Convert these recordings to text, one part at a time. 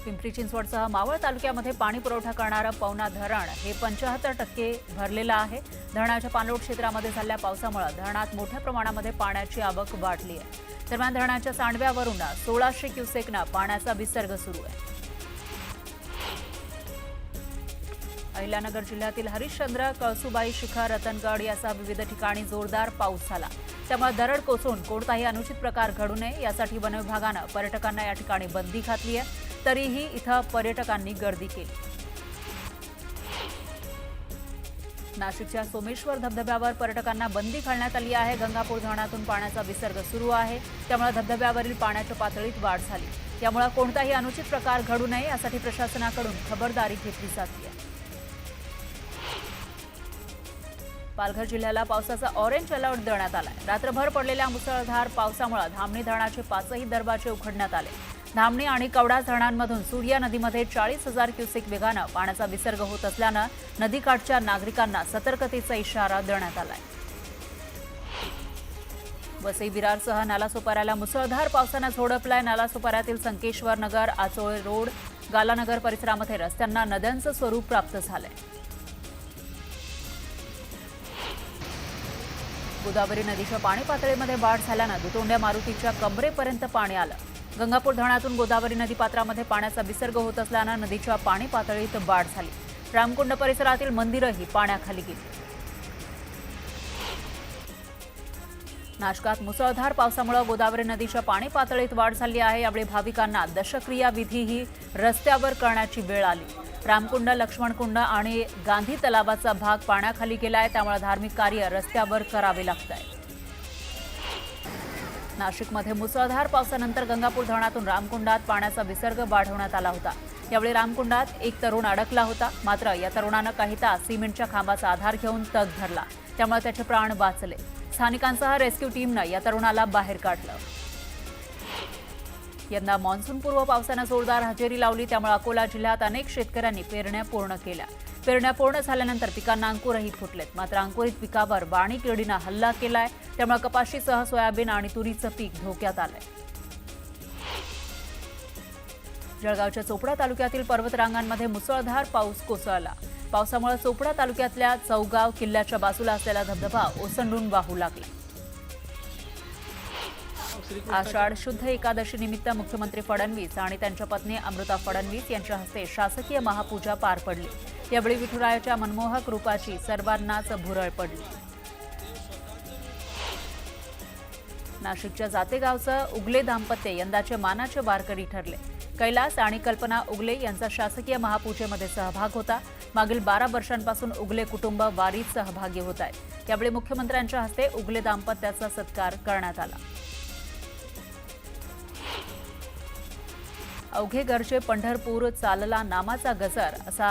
पिंपरी चिंचवडसह मावळ तालुक्यामध्ये पाणी पुरवठा करणारं पवना धरण हे 75% भरलेलं आहे। धरणाच्या पाणलोट क्षेत्रामध्ये झालेल्या पावसामुळे धरणात मोठ्या प्रमाणामध्ये पाण्याची आवक वाढली आहे। दरम्यान धरणाच्या सांडव्यावरून 1600 क्युसेकनं पाण्याचा विसर्ग सुरू आहे। अहिल्यानगर जिल्ह्यातील हरिश्चंद्र, कळसुबाई, शिखर, रतनगड यासह विविध ठिकाणी जोरदार पाऊस झाला। त्यामुळे दरड कोसळून कोणताही अनुचित प्रकार घडू नये यासाठी वन विभागानं पर्यटकांना या ठिकाणी बंदी घातली आहे। तरीही इथं पर्यटकांनी गर्दी केली। नाशिकच्या सोमेश्वर धबधब्यावर पर्यटकांना बंदी घालण्यात आली आहे। गंगापूर धरणातून पाण्याचा विसर्ग सुरू आहे, त्यामुळे धबधब्यावरील पाण्याच्या पातळीत वाढ झाली। त्यामुळे कोणताही अनुचित प्रकार घडू नये यासाठी प्रशासनाकडून खबरदारी घेतली जाते। पालघर जिल्ह्याला पावसाचा ऑरेंज अलर्ट देण्यात आलाय। रात्रभर पडलेल्या मुसळधार पावसामुळे धामणी धरणाचे 5ही दरवाजे उघडण्यात आले। धामणी आणि कवडास धरणांमधून सूर्या नदीमध्ये 40,000 क्युसेक वेगानं पाण्याचा विसर्ग होत असल्यानं नदीकाठच्या नागरिकांना सतर्कतेचा इशारा देण्यात आलाय। वसई विरारसह नालासोपाऱ्याला मुसळधार पावसानं झोडपलाय। नालासोपाऱ्यातील संकेश्वर नगर, आचोळे रोड, गालानगर परिसरामध्ये रस्त्यांना नद्यांचं स्वरूप प्राप्त झालंय। गोदावरी नदीच्या पाणी पातळीमध्ये वाढ झाल्यानं दुतोंड्या मारुतीच्या कमरेपर्यंत पाणी आलं। गंगापूर धरणातून गोदावरी नदी पात्रामध्ये पाण्याचा विसर्ग होत असल्यानं नदीच्या पाणी पातळीत वाढ झाली। रामकुंड परिसरातील मंदिरंही पाण्याखाली गेली। नाशकात मुसळधार पावसामुळे गोदावरी नदीच्या पाणी पातळीत वाढ झाली आहे। यावेळी भाविकांना दशक्रिया विधीही रस्त्यावर करण्याची वेळ आली। रामकुंड, लक्ष्मणकुंड आणि गांधी तलावाचा भाग पाण्याखाली गेलाय, त्यामुळे धार्मिक कार्य रस्त्यावर करावे लागत आहे। नाशिकमध्ये मुसळधार पावसानंतर गंगापूर धरणातून रामकुंडात पाण्याचा विसर्ग वाढवण्यात आला होता। यावेळी रामकुंडात एक तरुण अडकला होता, मात्र या तरुणानं काही तास सिमेंटच्या खांबाचा आधार घेऊन तग धरला, त्यामुळे त्याचे प्राण वाचले। स्थानिकांसह रेस्क्यू टीमनं या तरुणाला बाहेर काढलं। यंदा मान्सूनपूर्व पावसानं जोरदार हजेरी लावली, त्यामुळे अकोला जिल्ह्यात अनेक शेतकऱ्यांनी पेरण्या पूर्ण केल्या। पेरण्या पूर्ण झाल्यानंतर पिकांना अंकुरही फुटलेत, मात्र अंकुरित पिकावर वाणी किडीनं हल्ला केलाय, त्यामुळे कपाशीसह सोयाबीन आणि तुरीचं पीक धोक्यात आलंय। जळगावच्या चोपडा तालुक्यातील पर्वतरांगांमध्ये मुसळधार पाऊस कोसळला। पावसामुळे चोपडा तालुक्यातल्या चौगाव किल्ल्याच्या बाजूला असलेला धबधबा ओसंडून वाहू लागला। आषाढ शुद्ध एकादशी निमित्त मुख्यमंत्री फडणवीस आणि त्यांच्या पत्नी अमृता फडणवीस यांच्या हस्ते शासकीय महापूजा पार पडली। यावेळी विठुरायाच्या मनमोहक रूपाची सर्वांनाच भुरळ पडली। नाशिकच्या जातेगावचं उगले दाम्पत्य यंदाचे मानाचे वारकरी ठरले। कैलास आणि कल्पना उगले यांचा शासकीय महापूजेमध्ये सहभाग होता। मागील 12 वर्षांपासून उगले कुटुंब वारीत सहभागी होत आहे। यावेळी मुख्यमंत्र्यांच्या हस्ते उगले दाम्पत्याचा सत्कार करण्यात आला। अवघे घरचे पंढरपूर चालला नामाचा गजर असा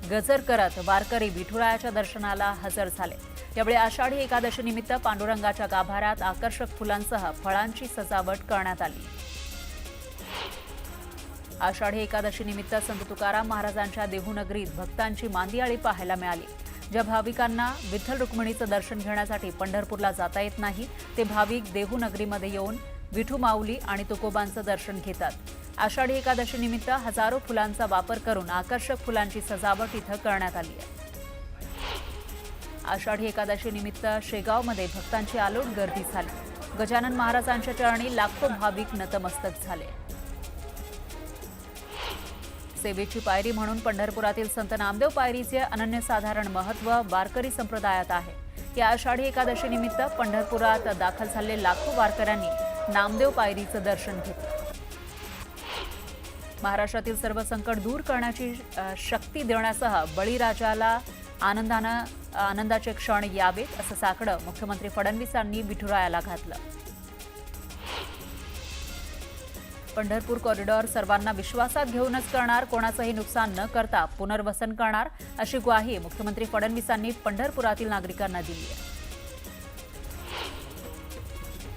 गजर करत वारकरी विठुरायाच्या दर्शनाला हजर झाले। यावेळी आषाढी एकादशी निमित्त पांडुरंगाच्या गाभाऱ्यात आकर्षक फुलांसह फळांची सजावट करण्यात आली। आषाढी एकादशी निमित्त संत तुकाराम महाराजांच्या देहूनगरीत भक्तांची मांदियाळी पाहायला मिळाली। ज्या भाविकांना विठ्ठल रुक्मिणीचं दर्शन घेण्यासाठी पंढरपूरला जाता येत नाही, ते भाविक देहूनगरीमध्ये येऊन विठू माऊली आणि तुकोबांचं दर्शन घेतात। आषाढी एकादशी निमित्त हजारो फुलांचा वापर करून आकर्षक फुलांची सजावट इथं करण्यात आली आहे। आषाढी एकादशी निमित्त शेगावमध्ये भक्तांची अलोट गर्दी झाली। गजानन महाराजांच्या चरणी लाखो भाविक नतमस्तक झाले। सेवेची पायरी म्हणून पंढरपुरातील संत नामदेव पायरीचे अनन्यसाधारण महत्त्व वारकरी संप्रदायात आहे। या आषाढी एकादशी निमित्त पंढरपुरात दाखल झालेले लाखो वारकऱ्यांनी नामदेव पायरीचं दर्शन घेतलं। महाराष्ट्रातील सर्व संकट दूर करण्याची शक्ती देण्यासह बळीराजाला आनंदाचे क्षण यावेत असं साकडं मुख्यमंत्री फडणवीसांनी विठुरायाला घातलं। पंढरपूर कॉरिडॉर सर्वांना विश्वासात घेऊनच करणार, कोणाचंही नुकसान न करता पुनर्वसन करणार अशी ग्वाही मुख्यमंत्री फडणवीसांनी पंढरपुरातील नागरिकांना दिली आहे।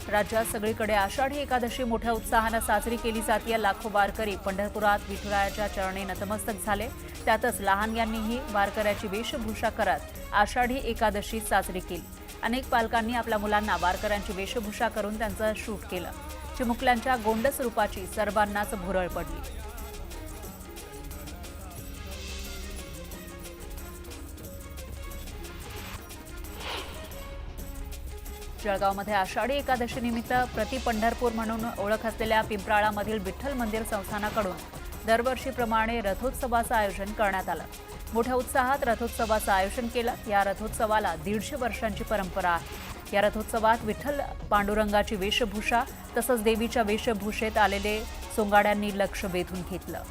राज्यात सगळीकडे आषाढी एकादशी मोठ्या उत्साहानं साजरी केली जाते। लाखो वारकरी पंढरपुरात विठुरायाच्या चरणी नतमस्तक झाले। त्यातच लहान यांनीही वारकऱ्याची वेशभूषा करत आषाढी एकादशी साजरी केली। अनेक पालकांनी आपल्या मुलांना वारकऱ्यांची वेशभूषा करून त्यांचं शूट केलं। चिमुकल्यांच्या गोंडस रूपाची सर्वांनाच भुरळ पडली। जळगावमध्ये आषाढी एकादशी निमित्त प्रति पंढरपूर म्हणून ओळख असलेल्या पिंपराळामधील विठ्ठल मंदिर संस्थानाकडून दरवर्षीप्रमाणे रथोत्सवाचं आयोजन करण्यात आलं। मोठ्या उत्साहात रथोत्सवाचं आयोजन केलं। या रथोत्सवाला 150 वर्षांची परंपरा आहे। या रथोत्सवात विठ्ठल पांडुरंगाची वेशभूषा तसंच देवीच्या वेशभूषेत आलेले सोंगाड्यांनी लक्ष वेधून घेतलं।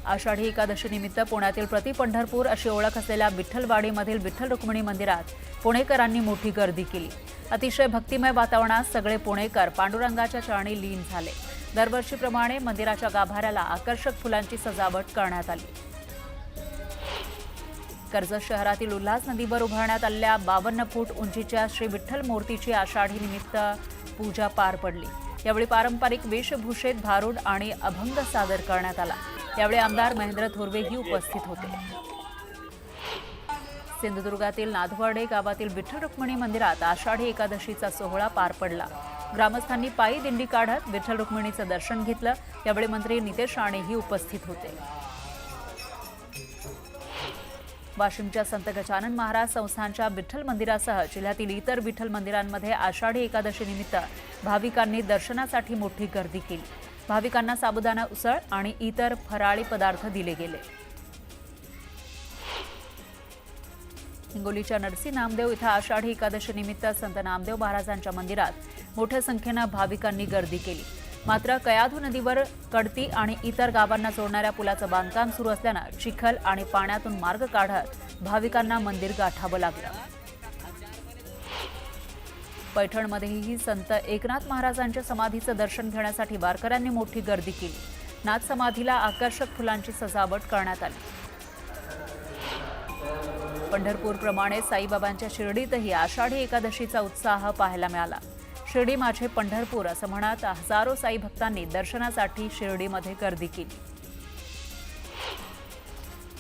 आषाढी एकादशी निमित्त पुण्यातील प्रति पंढरपूर अशी ओळख असलेल्या विठ्ठलवाडीमधील विठ्ठल रुक्मिणी मंदिरात पुणेकरांनी मोठी गर्दी केली। अतिशय भक्तिमय वातावरणात सगळे पुणेकर पांडुरंगाच्या चरणी लीन झाले। दरवर्षीप्रमाणे मंदिराच्या गाभाऱ्याला आकर्षक फुलांची सजावट करण्यात आली। कर्जत शहरातील उल्हास नदीवर उभारण्यात आलेल्या 52 फूट उंचीच्या श्री विठ्ठल मूर्तीची आषाढी निमित्त पूजा पार पडली। यावेळी पारंपरिक वेशभूषेत भारूड आणि अभंग सादर करण्यात आला। यावेळी आमदार महेंद्र थोरवेही उपस्थित होते। सिंधुदुर्गातील नादवर्डे गावातील विठ्ठल रुक्मिणी मंदिरात आषाढी एकादशीचा सोहळा पार पडला। ग्रामस्थांनी पायी दिंडी काढत विठ्ठल रुक्मिणीचं दर्शन घेतलं। यावेळी मंत्री नितेश राणेही उपस्थित होते। वाशिमच्या संत गजानन महाराज संस्थानच्या विठ्ठल मंदिरासह जिल्ह्यातील इतर विठ्ठल मंदिरांमध्ये आषाढी एकादशी निमित्त भाविकांनी दर्शनासाठी मोठी गर्दी केली। भाविकांना साबुदाणा उसळ आणि इतर फराळी पदार्थ दिले गेले। हिंगोलीच्या नरसी नामदेव इथं आषाढी एकादशी निमित्त संत नामदेव महाराजांच्या मंदिरात मोठ्या संख्येनं भाविकांनी गर्दी केली। मात्र कयाधू नदीवर कडती आणि इतर गावांना जोडणाऱ्या पुलाचं बांधकाम सुरू असल्यानं चिखल आणि पाण्यातून मार्ग काढत भाविकांना मंदिर गाठावं लागलं। पैठणमध्येही संत एकनाथ महाराजांच्या समाधीचं दर्शन घेण्यासाठी वारकऱ्यांनी मोठी गर्दी केली। नाथ समाधीला आकर्षक फुलांची सजावट करण्यात आली। पंढरपूरप्रमाणे साईबाबांच्या शिर्डीतही आषाढी एकादशीचा उत्साह पाहायला मिळाला। शिर्डी माझे पंढरपूर असं म्हणत हजारो साई भक्तांनी दर्शनासाठी शिर्डीमध्ये गर्दी केली।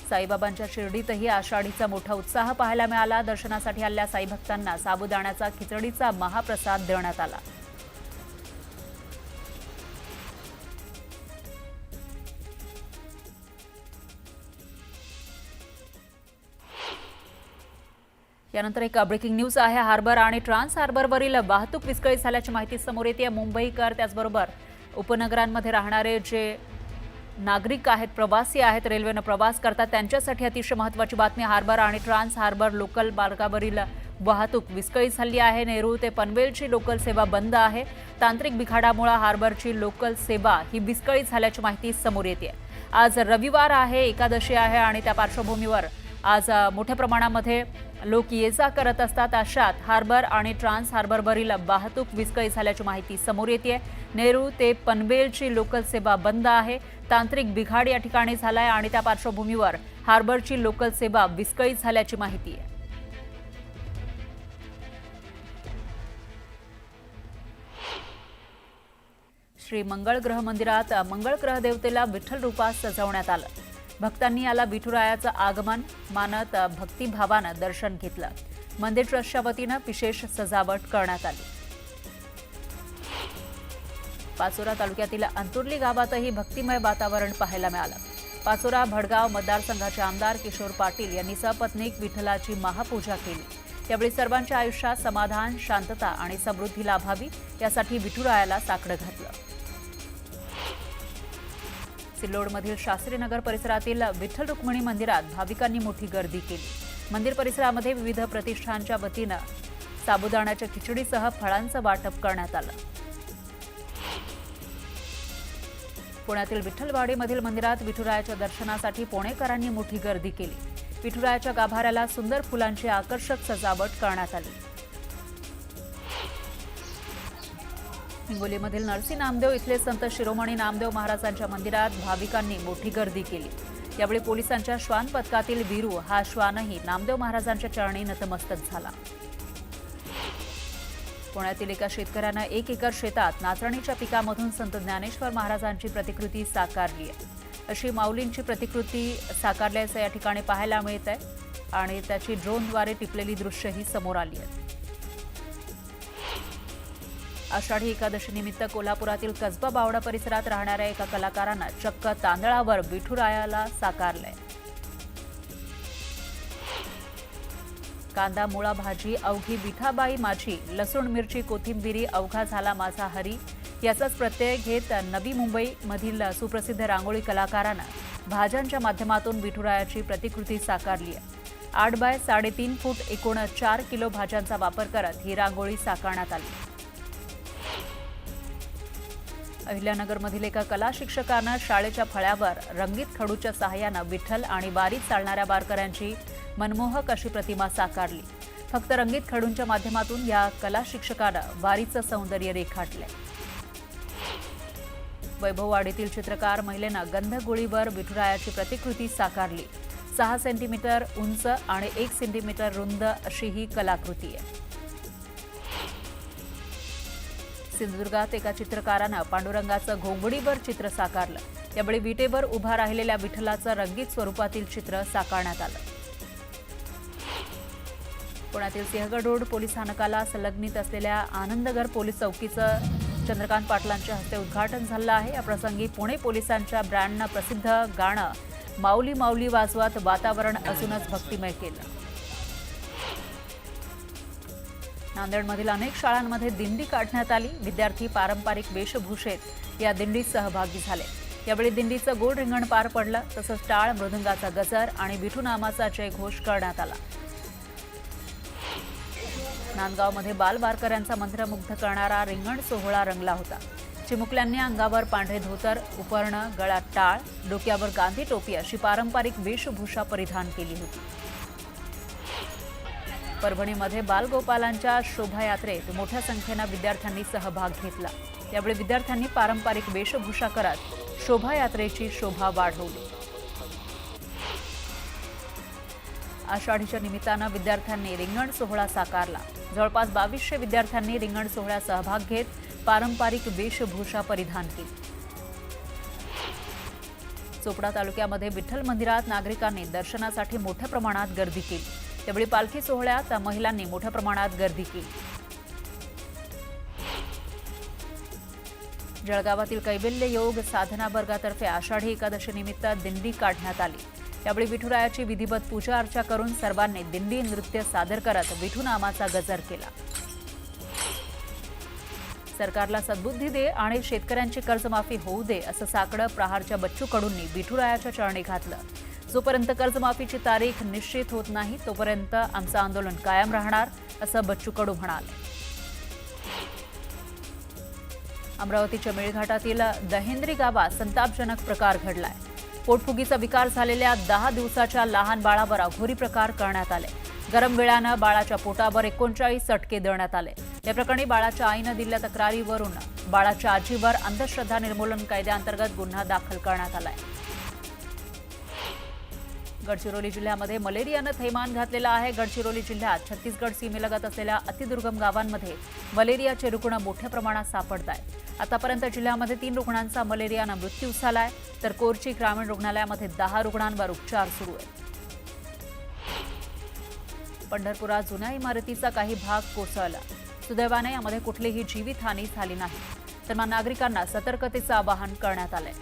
साईबाबांच्या शिर्डीतही आषाढीचा मोठा उत्साह पाहायला मिळाला। दर्शनासाठी आलेल्या साई भक्तांना साबुदाण्याचा खिचडीचा महाप्रसाद देण्यात आला। यानंतर एक ब्रेकिंग न्यूज आहे। हार्बर आणि ट्रान्स हार्बरवरील वाहतूक विस्कळीत झाल्याची माहिती समोर येते। मुंबईकर त्याचबरोबर उपनगरांमध्ये राहणारे जे नागरिक आहेत, प्रवासी आहेत, रेल्वेने प्रवास करतात त्यांच्यासाठी अतिशय महत्त्वाची बातमी। हार्बर आणि ट्रान्स हार्बर लोकल मार्गावरील वाहतूक विस्कळीत झाली आहे। नेरूळ ते पनवेलची लोकल सेवा बंद आहे। तांत्रिक बिघाडामुळे हार्बरची लोकल सेवा ही विस्कळीत झाल्याची माहिती समोर येते। आज रविवार आहे, एकादशी आहे आणि त्या पार्श्वभूमीवर आज मोठ्या प्रमाणामध्ये लोक ये जा करत असतात। अशात हार्बर आणि ट्रान्स हार्बरवरील वाहतूक विस्कळीत झाल्याची माहिती समोर येते। नेरूळ ते पनवेलची लोकल सेवा बंद आहे। तांत्रिक बिघाड या ठिकाणी झालाय आणि त्या पार्श्वभूमीवर हार्बरची लोकल सेवा विस्कळीत झाल्याची माहिती आहे। श्री मंगळ ग्रह मंदिरात मंगळ ग्रह देवतेला विठ्ठल रूपात सजवण्यात आलं। भक्तांनी याला विठुरायाचं आगमन मानत भक्तिभावानं दर्शन घेतलं। मंदिर ट्रस्टच्या वतीनं विशेष सजावट करण्यात आली। पाचोरा तालुक्यातील अंतुर्ली गावातही भक्तिमय वातावरण पाहायला मिळालं। पाचोरा भडगाव मतदारसंघाचे आमदार किशोर पाटील यांनी सपत्नीक विठ्ठलाची महापूजा केली। यावेळी सर्वांच्या आयुष्यात समाधान, शांतता आणि समृद्धी लाभावी यासाठी विठुरायाला साकडं घातलं। सिल्लोडमधील शास्त्रीनगर परिसरातील विठ्ठल रुक्मिणी मंदिरात भाविकांनी मोठी गर्दी केली। मंदिर परिसरामध्ये विविध प्रतिष्ठानच्या वतीनं साबुदाण्याच्या खिचडीसह फळांचं वाटप करण्यात आलं। पुण्यातील विठ्ठलवाडीमधील मंदिरात विठुरायाच्या दर्शनासाठी पुणेकरांनी मोठी गर्दी केली। विठुरायाच्या गाभाऱ्याला सुंदर फुलांची आकर्षक सजावट करण्यात आली। हिंगोलीमधील नरसी नामदेव इथले संत शिरोमणी नामदेव महाराजांच्या मंदिरात भाविकांनी मोठी गर्दी केली। यावेळी पोलिसांच्या श्वान पथकातील वीरू हा श्वानही नामदेव महाराजांच्या चरणी नतमस्तक झाला। पुण्यातील एका शेतकऱ्यानं 1 एकर शेतात नाचणीच्या पिकामधून संत ज्ञानेश्वर महाराजांची प्रतिकृती साकारली आहे। अशी माऊलींची प्रतिकृती साकारल्याचं या ठिकाणी पाहायला मिळत आहे आणि त्याची ड्रोनद्वारे टिपलेली दृश्यही समोर आली आहेत। आषाढी एकादशी निमित्त कोल्हापुरातील कसबा बावडा परिसरात राहणाऱ्या एका कलाकारानं चक्क तांदळावर विठुरायाला साकारलंय। कांदा मुळा भाजी अवघी विठाबाई माझी, लसूण मिरची कोथिंबिरी अवघा झाला माझा हरी याचाच प्रत्यय घेत नवी मुंबईमधील सुप्रसिद्ध रांगोळी कलाकारानं भाज्यांच्या माध्यमातून विठुरायाची प्रतिकृती साकारली आहे. 8 बाय 3.5 फूट एकूण 4 किलो भाज्यांचा वापर करत ही रांगोळी साकारण्यात आली. अहिल्यानगरमधील एका कला शिक्षकानं शाळेच्या फळ्यावर रंगीत खडूच्या सहाय्यानं विठ्ठल आणि वारीत चालणाऱ्या वारकऱ्यांची मनमोहक अशी प्रतिमा साकारली. फक्त रंगीत खडूंच्या माध्यमातून या कला शिक्षकानं वारीचं सौंदर्य रेखाटलंय. वैभववाडीतील चित्रकार महिलेनं गंधगोळीवर विठुरायाची प्रतिकृती साकारली. 6 सेंटीमीटर उंच आणि 1 सेंटीमीटर रुंद अशी ही कलाकृती आहे. सिंधुदुर्गात एका चित्रकारानं पांडुरंगाचं घोंगडीवर चित्र साकारलं. यावेळी विटेवर उभा राहिलेल्या विठ्ठलाचं रंगीत स्वरूपातील चित्र साकारण्यात आलं. पुण्यातील सिंहगड रोड पोलीस स्थानकाला संलग्नित असलेल्या आनंदगर पोलीस चौकीचं चंद्रकांत पाटलांच्या हस्ते उद्घाटन झालं आहे. याप्रसंगी पुणे पोलिसांच्या ब्रँडनं प्रसिद्ध गाणं माऊली माऊली वाजवत वातावरण अजूनच भक्तिमय केलं. नांदेडमधील अनेक शाळांमध्ये दिंडी काढण्यात आली. विद्यार्थी पारंपरिक वेशभूषेत या दिंडीत सहभागी झाले. यावेळी दिंडीचं गोड रिंगण पार पडलं. तसंच टाळ मृदुंगाचा गजर आणि विठू नामाचा जयघोष करण्यात आला. नांदगावमध्ये बाल वारकऱ्यांचा मंत्रमुग्ध करणारा रिंगण सोहळा रंगला होता. चिमुकल्यांनी अंगावर पांढरे धोतर, उपरणं, गळ्यात टाळ, डोक्यावर गांधी टोपी अशी पारंपरिक वेशभूषा परिधान केली होती. परभणीमध्ये बालगोपालांच्या शोभायात्रेत मोठ्या संख्येनं विद्यार्थ्यांनी सहभाग घेतला. यावेळी विद्यार्थ्यांनी पारंपरिक वेशभूषा करत शोभायात्रेची शोभा वाढवली. आषाढीच्या निमित्तानं विद्यार्थ्यांनी रिंगण सोहळा साकारला. जवळपास 2200 विद्यार्थ्यांनी रिंगण सोहळ्यात सहभाग घेत पारंपरिक वेशभूषा परिधान केली. चोपडा तालुक्यामध्ये विठ्ठल मंदिरात नागरिकांनी दर्शनासाठी मोठ्या प्रमाणात गर्दी केली. त्यावेळी पालखी सोहळ्यात महिलांनी मोठ्या प्रमाणात गर्दी केली. जळगावातील कैवल्य योग साधना वर्गातर्फे आषाढी एकादशी निमित्त दिंडी काढण्यात आली. यावेळी विठुरायाची विधिवत पूजा अर्चा करून सर्वांनी दिंडी नृत्य सादर करत विठू नामाचा गजर केला. सरकारला सद्बुद्धी दे आणि शेतकऱ्यांची कर्जमाफी होऊ दे असं साकडं प्रहारच्या बच्चू कडूंनी विठुरायाच्या चरणी घातलं. जोपर्यंत कर्जमाफीची तारीख निश्चित होत नाही तोपर्यंत आमचं आंदोलन कायम राहणार असं बच्चू कडू म्हणाले. अमरावतीच्या मेळघाटातील दहेंद्री गावात संतापजनक प्रकार घडलाय. पोटफुगीचा विकार झालेल्या 10 दिवसाच्या लहान बाळावर अघोरी प्रकार करण्यात आले. गरम वेळानं बाळाच्या पोटावर 39 चटके देण्यात आले. या प्रकरणी बाळाच्या आईनं दिलेल्या तक्रारीवरून बाळाच्या आजीवर अंधश्रद्धा निर्मूलन कायद्याअंतर्गत गुन्हा दाखल करण्यात आलाय. गडचिरोली जिल्ह्यामध्ये मलेरियानं थैमान घातलेलं आहे. गडचिरोली जिल्ह्यात छत्तीसगड सीमेलगत असलेल्या अतिदुर्गम गावांमध्ये मलेरियाचे रुग्ण मोठ्या प्रमाणात सापडत आहेत. आतापर्यंत जिल्ह्यामध्ये 3 रुग्णांचा मलेरियानं मृत्यू झालाय तर कोरची ग्रामीण रुग्णालयामध्ये 10 रुग्णांवर उपचार सुरू आहेत. पंढरपुरात जुन्या इमारतीचा काही भाग कोसळला. सुदैवाने यामध्ये कुठलीही जीवितहानी झाली नाही. तर नागरिकांना सतर्कतेचं आवाहन करण्यात आलंय.